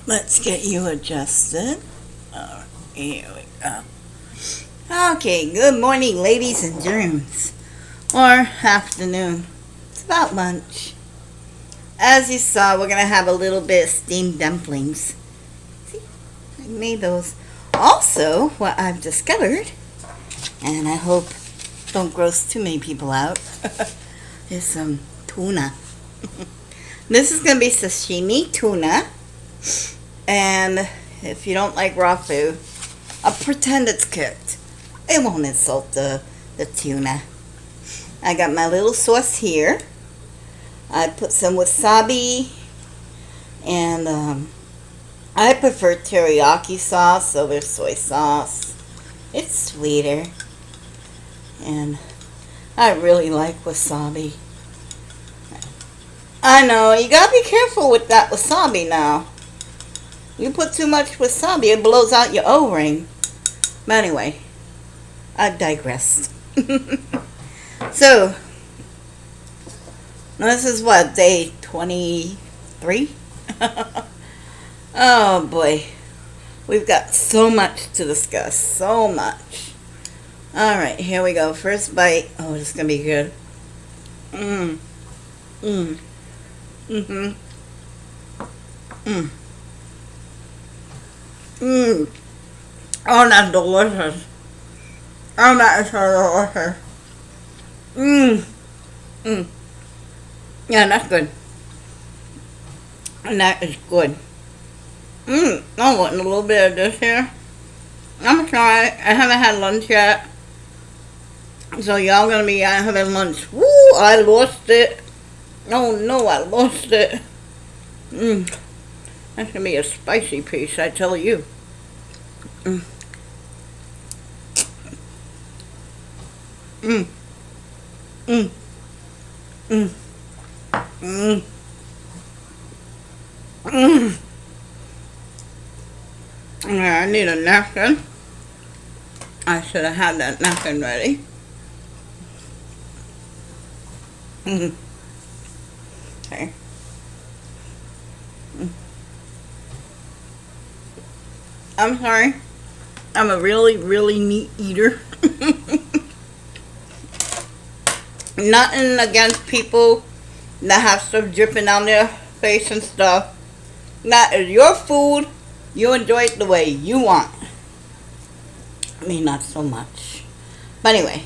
Let's get you adjusted. Here we go. Okay, good morning, ladies and germs. Or afternoon. It's about lunch. As you saw, we're going to have a little bit of steamed dumplings. See, I made those. Also, what I've discovered, and I hope don't gross too many people out, is some tuna. This is going to be sashimi tuna. And if you don't like raw food, I'll pretend it's cooked. It won't insult the tuna. I got my little sauce here. I put some wasabi, and I prefer teriyaki sauce over soy sauce. It's sweeter, and I really like wasabi. I know, you gotta be careful with that wasabi now. You put too much wasabi, it blows out your O-ring. But anyway, I digressed. So, this is what, day 23? Oh boy. We've got so much to discuss. So much. Alright, here we go. First bite. Oh, this is going to be good. Mmm. Mmm. Mm-hmm. Mmm. Mmm. Oh, that's delicious. Oh, that is so delicious. Mmm. Mmm. Yeah, that's good. And that is good. Mmm. I want a little bit of this here. I'm sorry. I haven't had lunch yet. So y'all gonna be having lunch. Woo! I lost it. Oh no, I lost it. Mmm. That's gonna be a spicy piece, I tell you. Mmm. Mmm. Mmm. Mmm. Mmm. Mmm. Yeah, I need a napkin. I should have had that napkin ready. Mm. Okay. Mm. I'm sorry. I'm a really, really neat eater. Nothing against people that have stuff dripping down their face and stuff. That is your food. You enjoy it the way you want. Me, not so much. But anyway.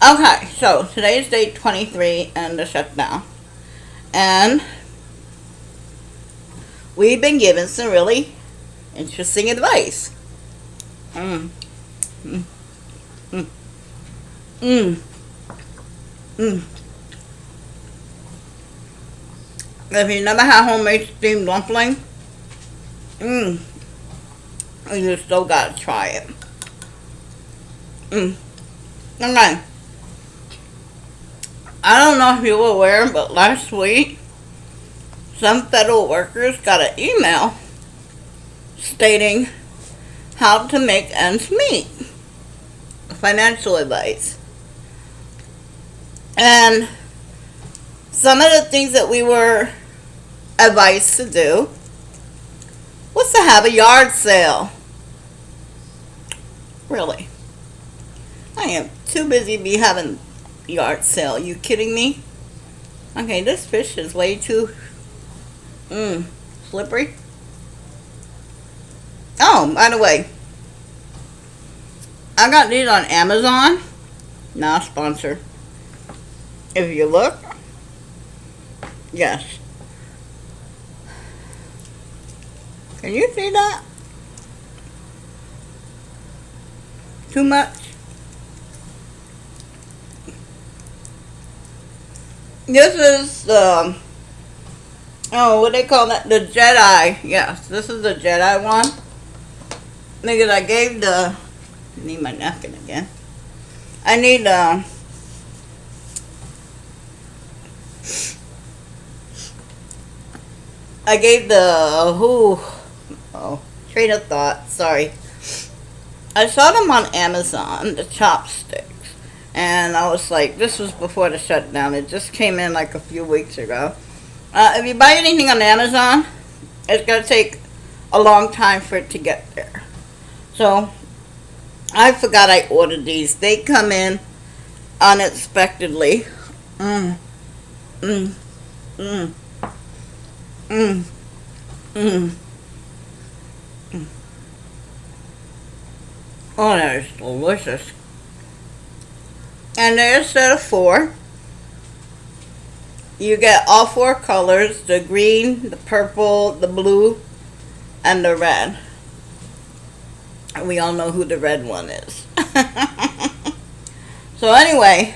Okay, so today is day 23 and the shutdown. And we've been given some really interesting advice. Mmm. Mmm. Mmm. Mmm. Mmm. If you never had homemade steamed dumpling, you just still gotta try it. Okay. I don't know if you were aware, but last week, some federal workers got an email stating how to make ends meet. Financial advice. And some of the things that we were advised to do was to have a yard sale. Really. I am too busy to be having a yard sale. You kidding me? Okay, this fish is way too slippery. Oh, by the way, I got these on Amazon. Not a sponsor. If you look, yes. Can you see that? Too much? This is what they call that? The Jedi. Yes, this is the Jedi one. Because I gave I need my napkin again. I need I gave train of thought, sorry. I saw them on Amazon, the chopsticks. And I was like, this was before the shutdown. It just came in like a few weeks ago. If you buy anything on Amazon, It's going to take a long time for it to get there. So, I forgot I ordered these. They come in unexpectedly. Mmm. Mmm. Mmm. Mmm. Mmm. Oh, that is delicious. And they're a set of 4. You get all 4 colors, the green, the purple, the blue, and the red. And we all know who the red one is. So anyway,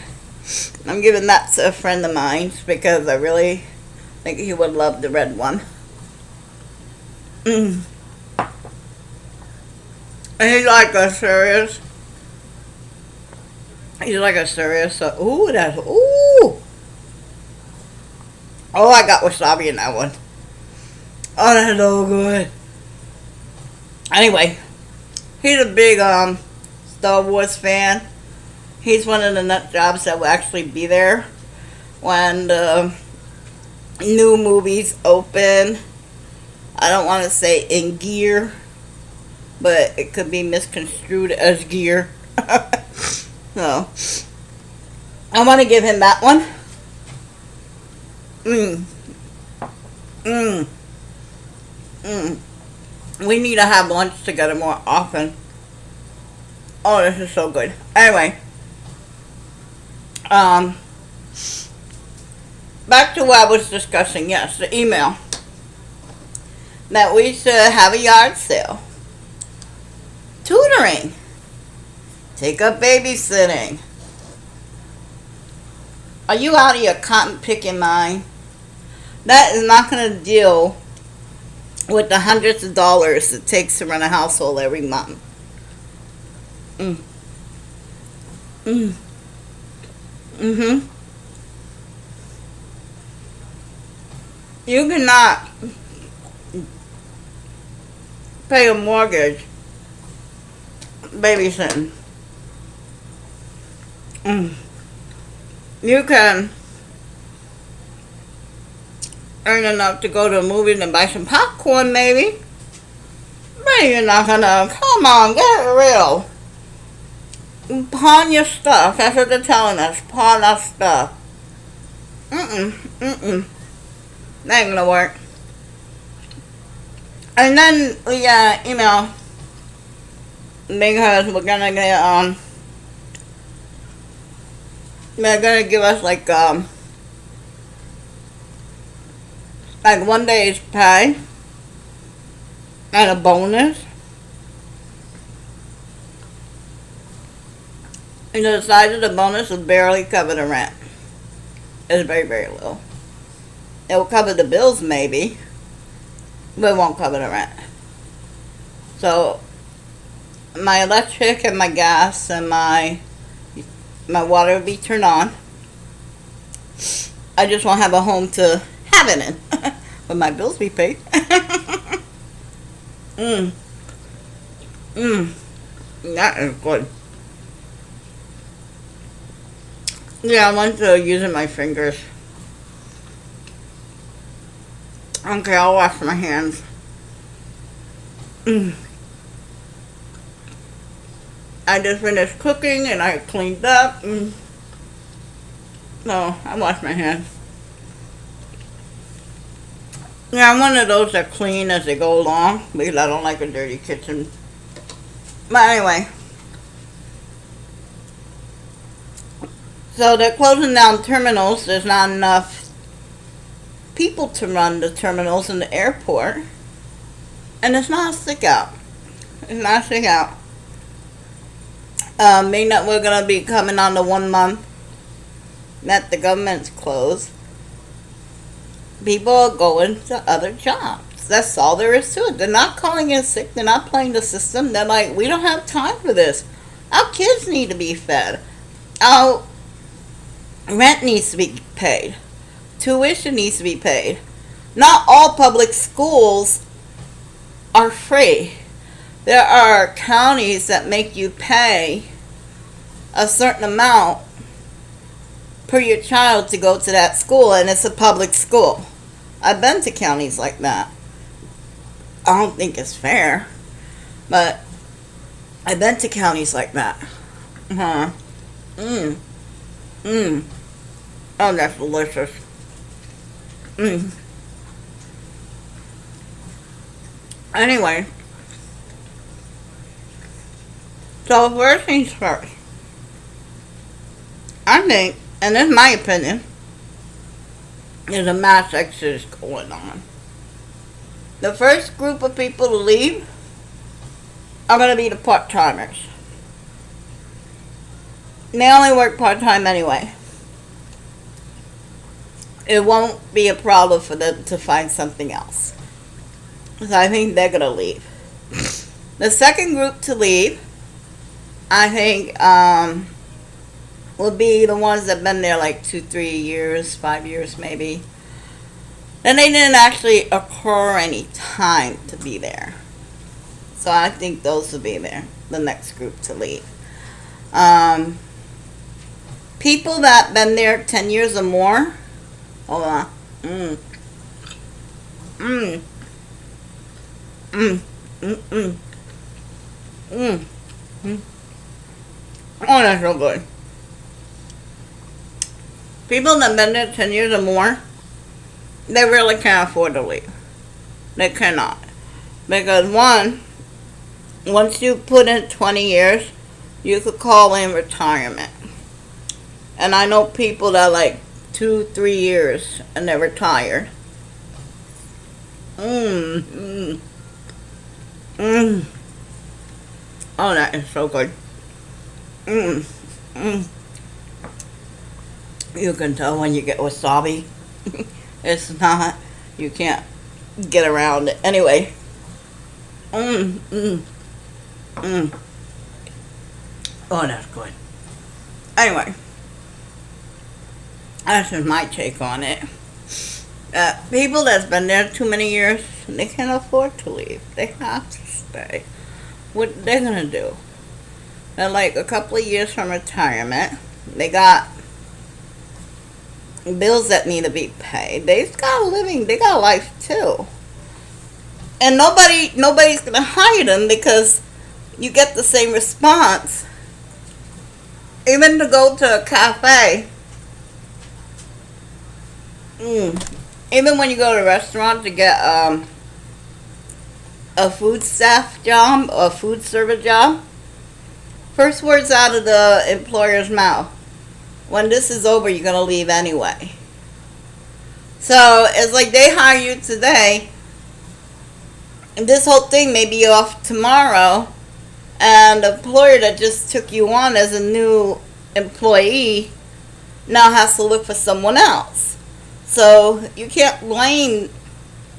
I'm giving that to a friend of mine because I really think he would love the red one. And he's like a serious. He's like a serious. Ooh, that's ooh. Oh, I got wasabi in that one. Oh, that's so good. Anyway, he's a big Star Wars fan. He's one of the nut jobs that will actually be there when the new movies open. I don't want to say in gear, but it could be misconstrued as gear. So, I want to give him that one. We need to have lunch together more often. Oh, this is so good. Anyway, back to what I was discussing. Yes, the email that we should have a yard sale, tutoring, take up babysitting. Are you out of your cotton picking mind? That is not going to deal with the hundreds of dollars it takes to run a household every month. You cannot pay a mortgage babysitting. You can earn enough to go to a movie and buy some popcorn maybe, but you're not gonna, come on, get it real. Pawn your stuff. That's what they're telling us. Pawn our stuff. That ain't gonna work. And then we got an email because we're gonna get they're gonna give us like 1 day's pay and a bonus. And the size of the bonus will barely cover the rent. It's very, very low. It will cover the bills maybe, but it won't cover the rent. So my electric and my gas and my water will be turned on. I just won't have a home to have it in, but my bills be paid. That is good. Yeah, I went to using my fingers. Okay, I'll wash my hands. I just finished cooking and I cleaned up. So, I washed my hands. Yeah, I'm one of those that clean as they go along because I don't like a dirty kitchen. But anyway. So they're closing down terminals. There's not enough people to run the terminals in the airport. And it's not a stick out. It's not a stick out. Being that we're going to be coming on the 1 month that the government's closed, people are going to other jobs. That's all there is to it. They're not calling in sick. They're not playing the system. They're like, we don't have time for this. Our kids need to be fed. Our rent needs to be paid. Tuition needs to be paid. Not all public schools are free. There are counties that make you pay a certain amount per your child to go to that school, and it's a public school. I've been to counties like that. I don't think it's fair. But I've been to counties like that. Huh. Mmm. Mmm. Oh, that's delicious. Mmm. Anyway, so first things first. I think, and this is my opinion, there's a mass exodus going on. The first group of people to leave are going to be the part-timers. They only work part-time anyway. It won't be a problem for them to find something else. So I think they're going to leave. The second group to leave, I think, will be the ones that have been there like 2, 3 years, 5 years maybe. And they didn't actually occur any time to be there. So I think those will be there, the next group to leave. People that been there 10 years or more, hold on. Mm. Mm. Mm. Mm. Mm. Mm. Mm. Oh, that's so good. People that been there 10 years or more, they really can't afford to leave. They cannot. Because once you put in 20 years, you could call in retirement. And I know people that like 2, 3 years and they're retired. Mmm. Mmm. Oh, that is so good. Mmm. Mmm. You can tell when you get wasabi. It's not, you can't get around it. Anyway. Mmm. Mmm. Mmm. Oh, that's good. Anyway. That's just my take on it. People that's been there too many years, they can't afford to leave. They have to stay. What they're gonna do? They're like a couple of years from retirement. They got bills that need to be paid. They've got a living. They got a life too. And nobody's gonna hire them because you get the same response. Even to go to a cafe. Even when you go to a restaurant to get a food staff job or a food server job, first words out of the employer's mouth: when this is over, you're gonna leave anyway. So it's like they hire you today, and this whole thing may be off tomorrow, and the employer that just took you on as a new employee now has to look for someone else. So you can't blame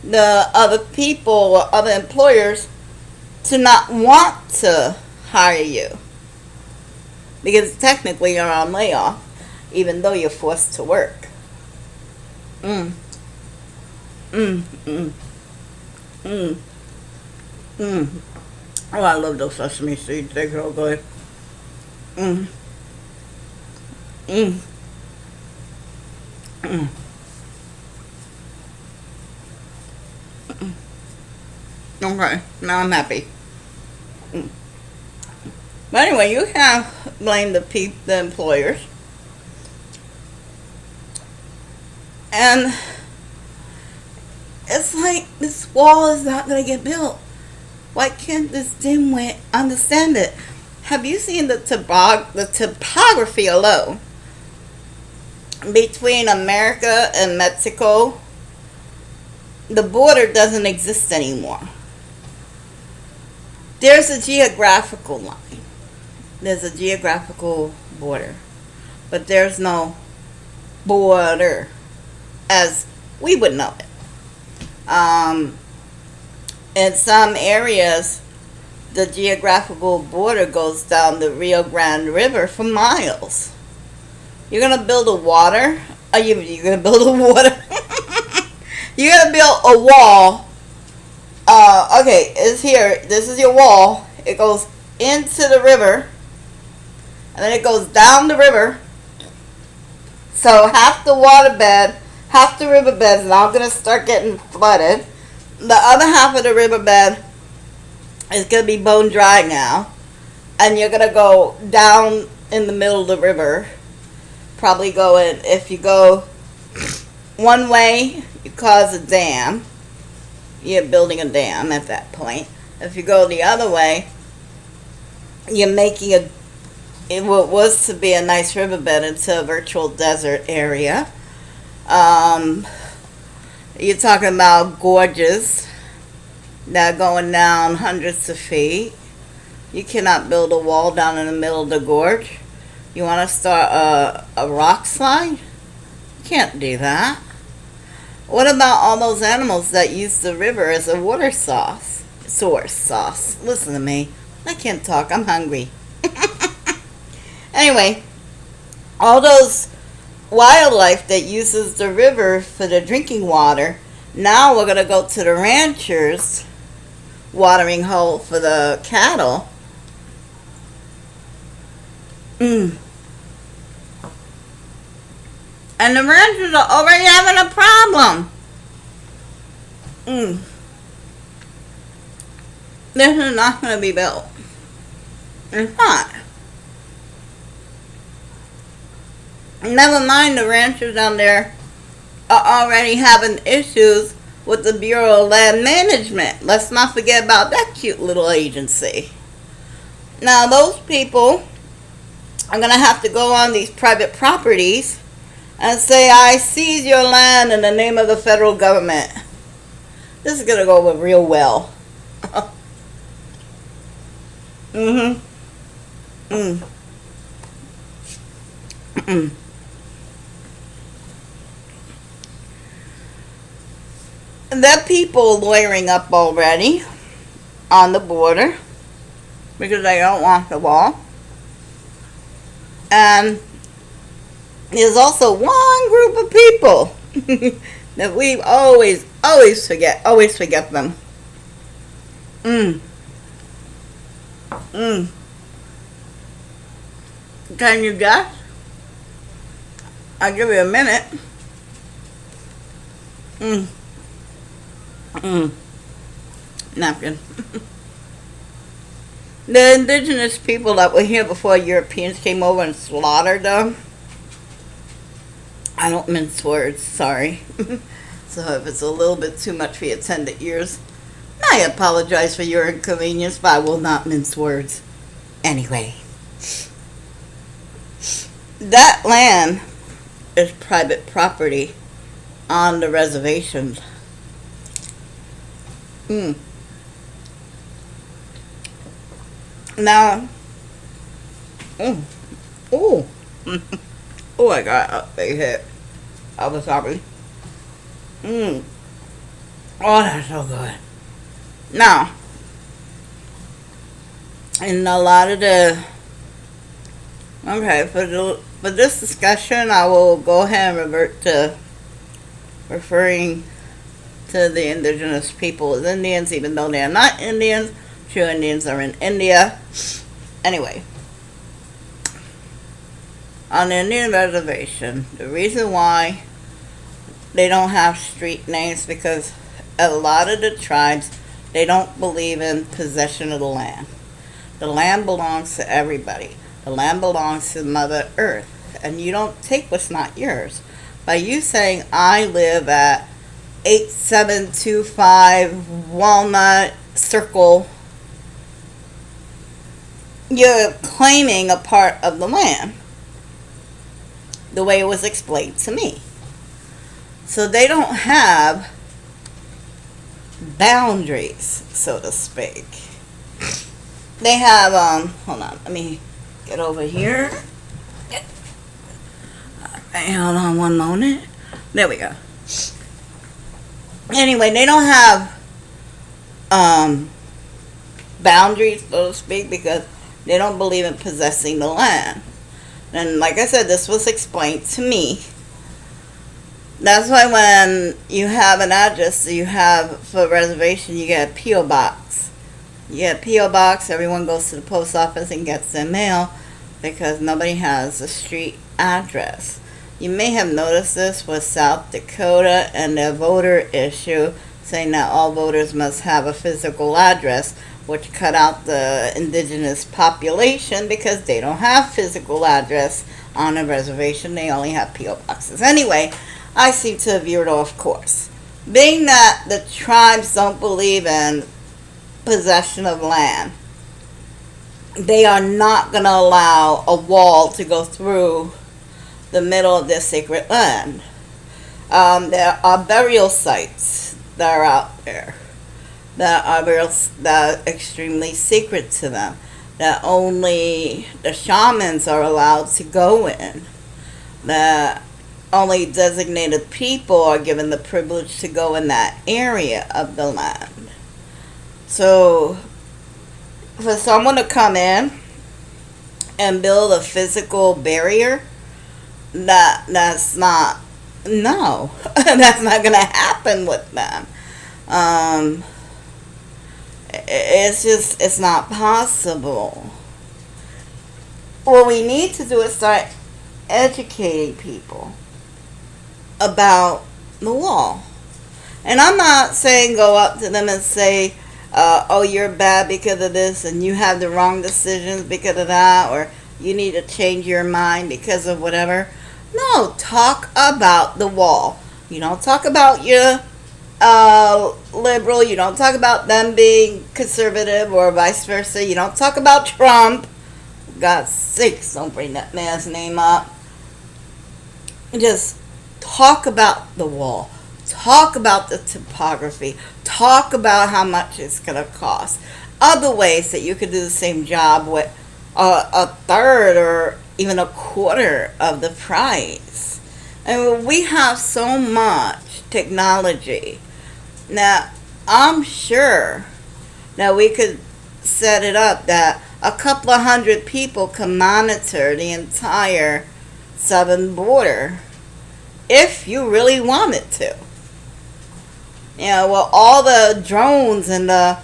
the other people or other employers to not want to hire you, because technically you're on layoff even though you're forced to work. Mm. Mm. Mm. Mm. Mm. Oh, I love those sesame seeds. They're so good. Mm. Mm. Mm. Okay, now I'm happy. Mm. But anyway, you can't blame the employers. And it's like this wall is not going to get built. Why can't this dimwit understand it? Have you seen the topography alone between America and Mexico? The border doesn't exist anymore. There's a geographical line. There's a geographical border. But there's no border as we would know it. In some areas, the geographical border goes down the Rio Grande River for miles. You're going to build a water? You're going to build a water? You're going to build a wall. Okay, it's here. This is your wall. It goes into the river. And then it goes down the river. So half the waterbed, half the riverbed is now going to start getting flooded. The other half of the riverbed is going to be bone dry now. And you're going to go down in the middle of the river. Probably going, if you go one way, you cause a dam. You're building a dam at that point. If you go the other way, you're making what was to be a nice riverbed into a virtual desert area. You're talking about gorges that are going down hundreds of feet. You cannot build a wall down in the middle of the gorge. You want to start a rock slide? You can't do that. What about all those animals that use the river as a water source? Listen to me. I can't talk. I'm hungry. Anyway, all those wildlife that uses the river for the drinking water, now we're going to go to the ranchers' watering hole for the cattle. And the ranchers are already having a problem. This is not going to be built. It's not. Never mind, the ranchers down there are already having issues with the Bureau of Land Management. Let's not forget about that cute little agency. Now, those people are going to have to go on these private properties and say, I seize your land in the name of the federal government. This is going to go over real well. The people lawyering up already on the border because they don't want the wall. And there's also one group of people that we always forget them. Can you guess? I'll give you a minute. Napkin. The indigenous people that were here before Europeans came over and slaughtered them. I don't mince words, sorry. So if it's a little bit too much for your tender ears, I apologize for your inconvenience, but I will not mince words. Anyway, that land is private property on the reservations. Now, oh, I got a big hit of wasabi. Oh, that's so good. Now, in a lot of for this discussion, I will go ahead and revert to referring to the indigenous people as Indians, even though they are not Indians. True Indians are in India. Anyway, on the Indian reservation, the reason why they don't have street names because a lot of the tribes, they don't believe in possession of the land. The land belongs to everybody. The land belongs to Mother Earth, and you don't take what's not yours. By you saying, I live at 8725 Walnut Circle, you're claiming a part of the land, the way it was explained to me. So they don't have boundaries, so to speak. They have, hold on, let me get over here. Hold on one moment. There we go. Anyway, they don't have boundaries, so to speak, because they don't believe in possessing the land. And like I said, this was explained to me. That's why when you have an address you have for a reservation, you get a P.O. box. You get a P.O. box, everyone goes to the post office and gets their mail because nobody has a street address. You may have noticed this with South Dakota and their voter issue. saying that all voters must have a physical address, which cut out the indigenous population because they don't have physical address on a reservation. They only have P.O. boxes. Anyway, I seem to have veered off course. Being that the tribes don't believe in possession of land, they are not going to allow a wall to go through the middle of their sacred land. There are burial sites that are out there that are extremely sacred to them, that only the shamans are allowed to go in, that only designated people are given the privilege to go in that area of the land. So for someone to come in and build a physical barrier, that's not, no, that's not going to happen with them. It's not possible. What we need to do is start educating people about the wall. And I'm not saying go up to them and say, oh, you're bad because of this, and you have the wrong decisions because of that, or you need to change your mind because of whatever. No, talk about the wall. You don't talk about your liberal. You don't talk about them being conservative or vice versa. You don't talk about Trump. For God's sakes, don't bring that man's name up. Just talk about the wall. Talk about the topography. Talk about how much it's going to cost. Other ways that you could do the same job with a third or even a quarter of the price. And we have so much technology. Now, I'm sure that we could set it up that a couple of hundred people can monitor the entire southern border if you really wanted to. You know, well, all the drones and the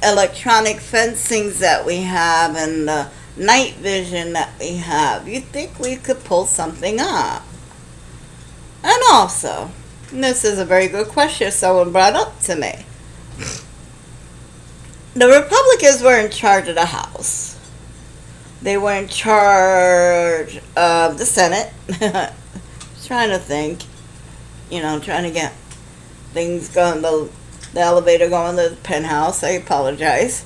electronic fencings that we have and the night vision that we have, you'd think we could pull something up. And also, this is a very good question someone brought up to me. The Republicans were in charge of the House. They were in charge of the Senate. Trying to think, trying to get things going, the elevator going to the penthouse. I apologize.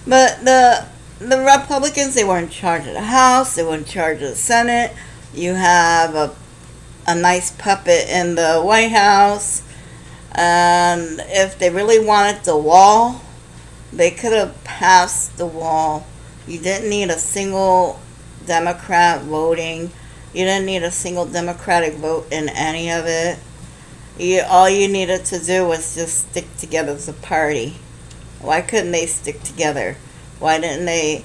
But the Republicans, they were in charge of the House. They were in charge of the Senate. You have a nice puppet in the White House. And if they really wanted the wall, they could have passed the wall. You didn't need a single Democrat voting. You didn't need a single Democratic vote in any of it. All you needed to do was just stick together as a party. Why couldn't they stick together? Why didn't they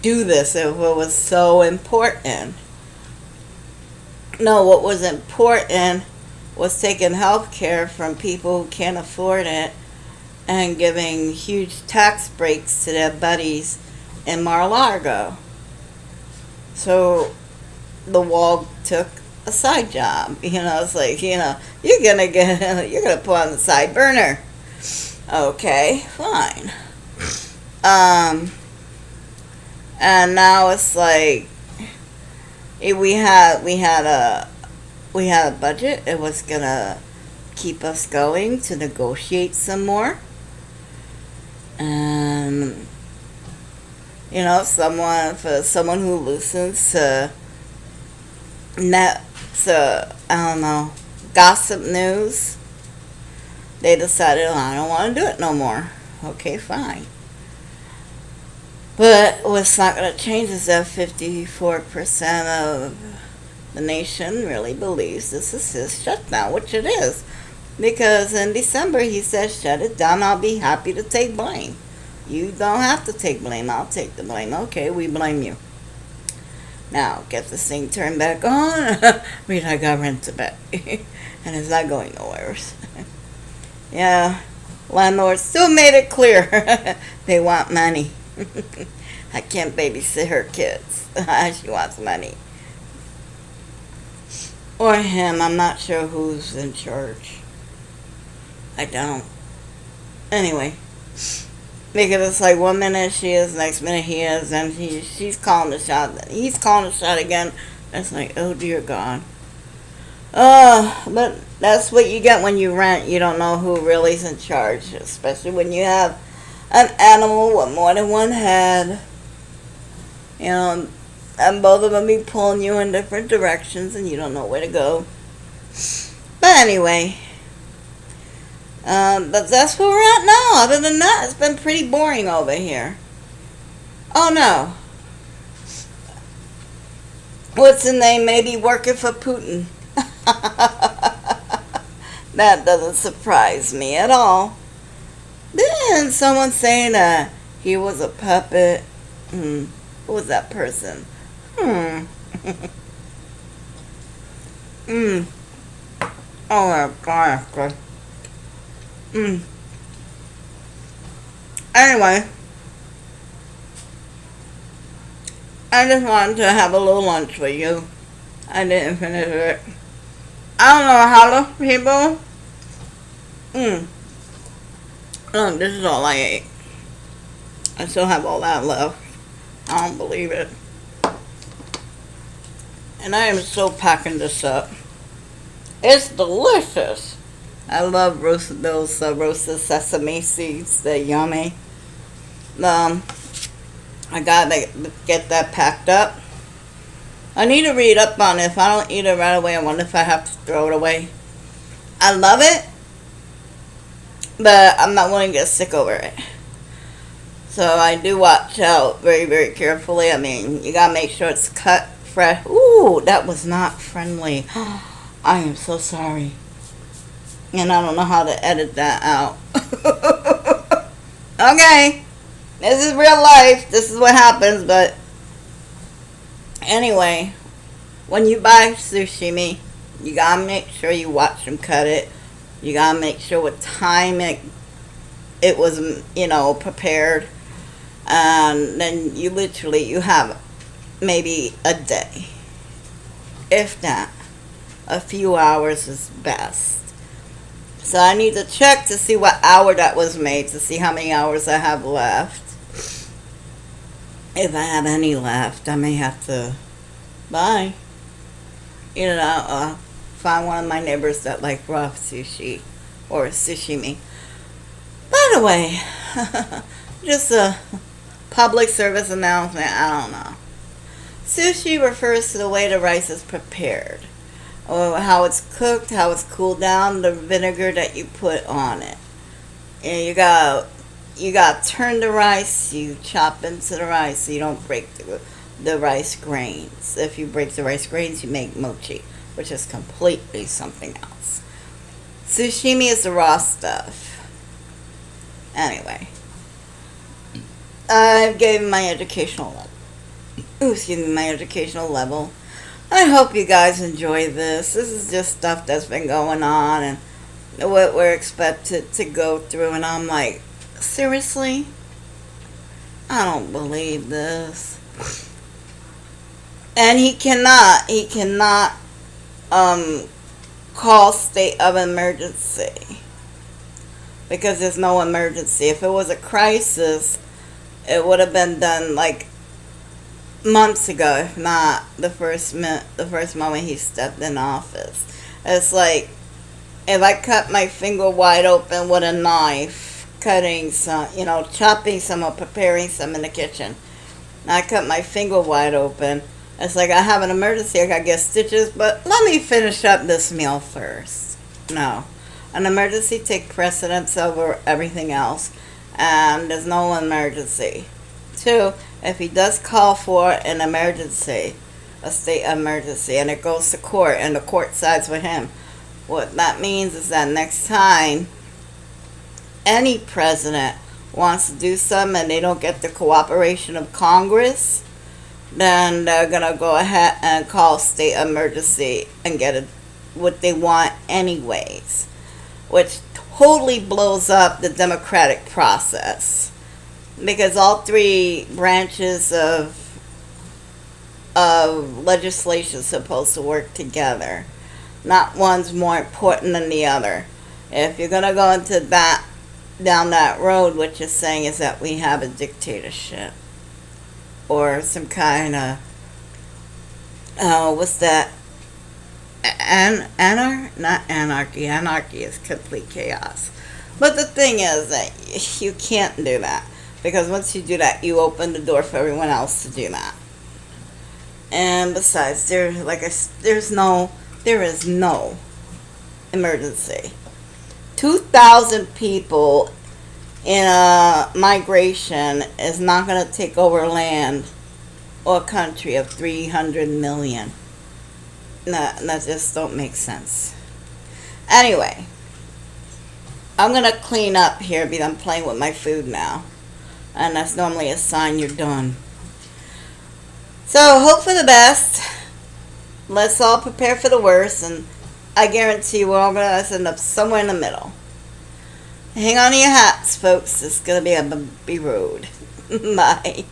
do this if it was so important? No, what was important was taking health care from people who can't afford it and giving huge tax breaks to their buddies in Mar-a-Lago. So the wall took a side job. It's like, you're gonna put on the side burner. Okay, fine. And now it's like we had a budget. It was gonna keep us going to negotiate some more. And someone who listens to gossip news, they decided, I don't want to do it no more. Okay, fine. But what's not going to change is that 54% of the nation really believes this is his shutdown, which it is. Because in December he said, shut it down, I'll be happy to take blame. You don't have to take blame, I'll take the blame. Okay, we blame you. Now, get this thing turned back on. I got rent to pay. And it's not going nowhere. Yeah, landlord still made it clear. They want money. I can't babysit her kids. She wants money. Or him, I'm not sure who's in charge. I don't. Anyway, because it's like 1 minute she is, next minute he is, and she's calling the shot. He's calling the shot again. It's like, oh dear God. But that's what you get when you rent. You don't know who really is in charge, especially when you have an animal with more than one head. You know, and both of them be pulling you in different directions, and you don't know where to go. But anyway, but that's where we're at now. Other than that, it's been pretty boring over here. Oh no. What's the name? Maybe working for Putin. That doesn't surprise me at all. Then someone saying that he was a puppet. Who was that person? Oh my God. Anyway, I just wanted to have a little lunch with you. I didn't finish it. I don't know how to people. Look, this is all I ate. I still have all that left. I don't believe it. And I am still packing this up. It's delicious. I love roasted sesame seeds. They're yummy. I gotta get that packed up. I need to read up on it. If I don't eat it right away, I wonder if I have to throw it away. I love it, but I'm not willing to get sick over it. So I do watch out very, very carefully. I mean, you gotta make sure it's cut fresh. Ooh, that was not friendly. I am so sorry. And I don't know how to edit that out. Okay. This is real life. This is what happens, but anyway, when you buy sushi, you gotta make sure you watch them cut it. You gotta make sure what time it was, prepared. And then you have maybe a day. If that. A few hours is best. So I need to check to see what hour that was made, to see how many hours I have left. If I have any left, I may have to buy. Find one of my neighbors that like raw sushi or sashimi. By the way, just a public service announcement, I don't know. Sushi refers to the way the rice is prepared, or how it's cooked, how it's cooled down, the vinegar that you put on it. And you got to turn the rice, you chop into the rice so you don't break the rice grains. If you break the rice grains, you make mochi, which is completely something else. Sashimi is the raw stuff. Anyway, I've given my educational level. I hope you guys enjoy this. This is just stuff that's been going on and what we're expected to go through. And I'm like, seriously? I don't believe this. And he cannot call state of emergency because there's no emergency. If it was a crisis, it would have been done like months ago, if not the first moment he stepped in office. It's like if I cut my finger wide open with a knife, cutting some, chopping some or preparing some in the kitchen. And I cut my finger wide open. It's like I have an emergency, I gotta get stitches, but let me finish up this meal first. No. An emergency takes precedence over everything else, and there's no emergency. 2, if he does call for an emergency, a state emergency, and it goes to court, and the court sides with him, what that means is that next time any president wants to do something and they don't get the cooperation of Congress, then they're going to go ahead and call state emergency and get what they want anyways, which totally blows up the democratic process, because all 3 branches of legislation is supposed to work together. Not one's more important than the other. If you're gonna go into that down that road, what you're saying is that we have a dictatorship or some kind of what's that? Not anarchy. Anarchy is complete chaos. But the thing is that you can't do that because once you do that, you open the door for everyone else to do that. And besides, there is no emergency. 2,000 people in a migration is not going to take over land or a country of 300 million. That just don't make sense. Anyway, I'm going to clean up here because I'm playing with my food now. And that's normally a sign you're done. So, hope for the best. Let's all prepare for the worst. And I guarantee we're all going to end up somewhere in the middle. Hang on to your hats, folks. It's going to be a bumpy road. Bye.